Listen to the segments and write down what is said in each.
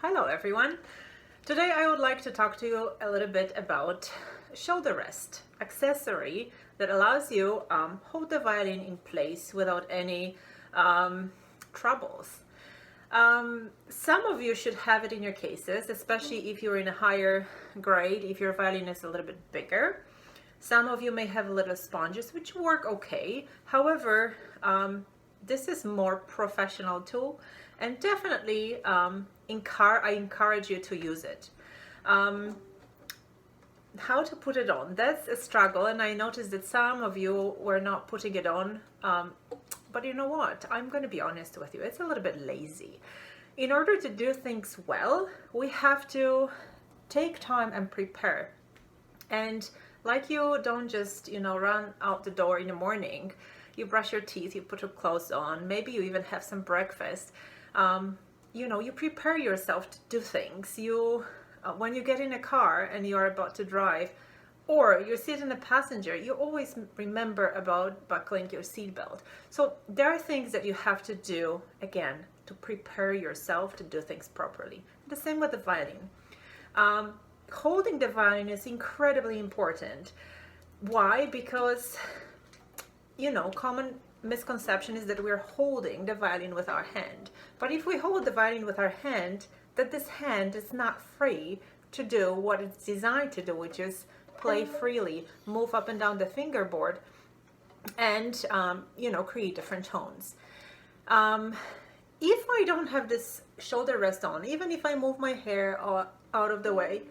Hello everyone. Today I would like to talk to you a little bit about shoulder rest accessory that allows you hold the violin in place without any troubles. Some of you should have it in your cases, especially if you're in a higher grade, if your violin is a little bit bigger. Some of you may have little sponges which work okay. However, this is more professional tool, and definitely I encourage you to use it. How to put it on, that's a struggle, and I noticed that some of you were not putting it on, but you know what, I'm going to be honest with you, it's a little bit lazy. In order to do things well, we have to take time and prepare. And like, you don't just run out the door in the morning. You brush your teeth, you put your clothes on, maybe you even have some breakfast. You prepare yourself to do things. When you get in a car and you're about to drive, or you sit in a passenger, you always remember about buckling your seatbelt. So there are things that you have to do, again, to prepare yourself to do things properly. The same with the violin. Holding the violin is incredibly important. Why? Because common misconception is that we're holding the violin with our hand. But if we hold the violin with our hand, that this hand is not free to do what it's designed to do, which is play freely, move up and down the fingerboard, and create different tones. If I don't have this shoulder rest on, even if I move my hair out of the way,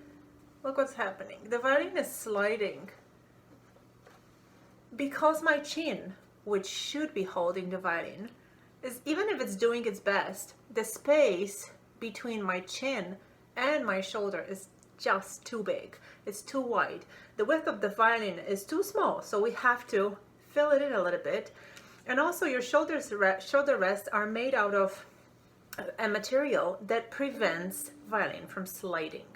look what's happening. The violin is sliding because my chin, which should be holding the violin, is, even if it's doing its best, the space between my chin and my shoulder is just too big. It's too wide. The width of the violin is too small, so we have to fill it in a little bit. And also, your shoulder rests are made out of a material that prevents violin from sliding.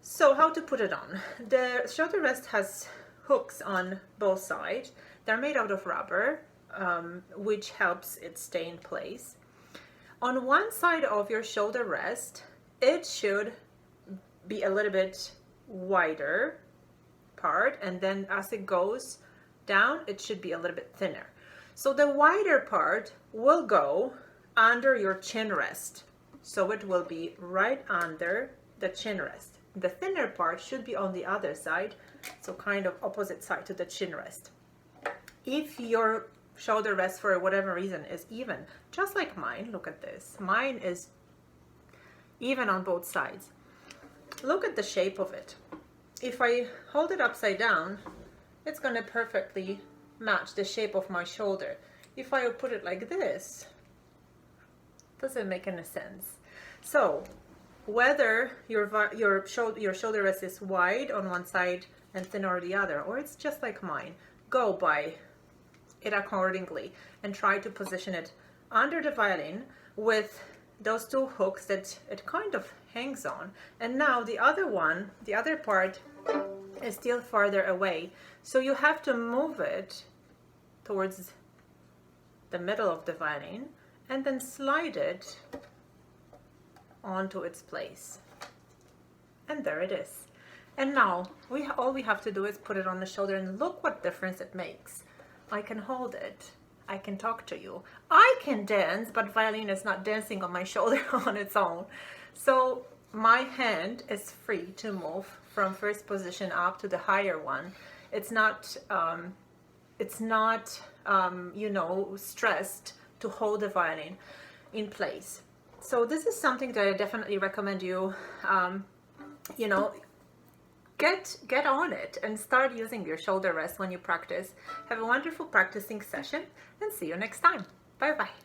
So how to put it on? The shoulder rest has hooks on both sides. They're made out of rubber, which helps it stay in place. On one side of your shoulder rest, it should be a little bit wider part, and then as it goes down, it should be a little bit thinner. So the wider part will go under your chin rest. So it will be right under the chin rest. The thinner part should be on the other side, so kind of opposite side to the chin rest. If your shoulder rest for whatever reason is even, just like mine, look at this. Mine is even on both sides. Look at the shape of it. If I hold it upside down, it's going to perfectly match the shape of my shoulder. If I put it like this, doesn't make any sense. So whether your shoulder rest is wide on one side and thin on the other, or it's just like mine, go by it accordingly and try to position it under the violin with those two hooks that it kind of hangs on. And now the other part is still farther away, so you have to move it towards the middle of the violin and then slide it onto its place, and there it is. And now all we have to do is put it on the shoulder, and look what difference it makes. I can hold it, I can talk to you, I can dance, but violin is not dancing on my shoulder on its own. So my hand is free to move from first position up to the higher one. It's not stressed to hold the violin in place. So this is something that I definitely recommend you, get on it and start using your shoulder rest when you practice. Have a wonderful practicing session, and see you next time. Bye bye.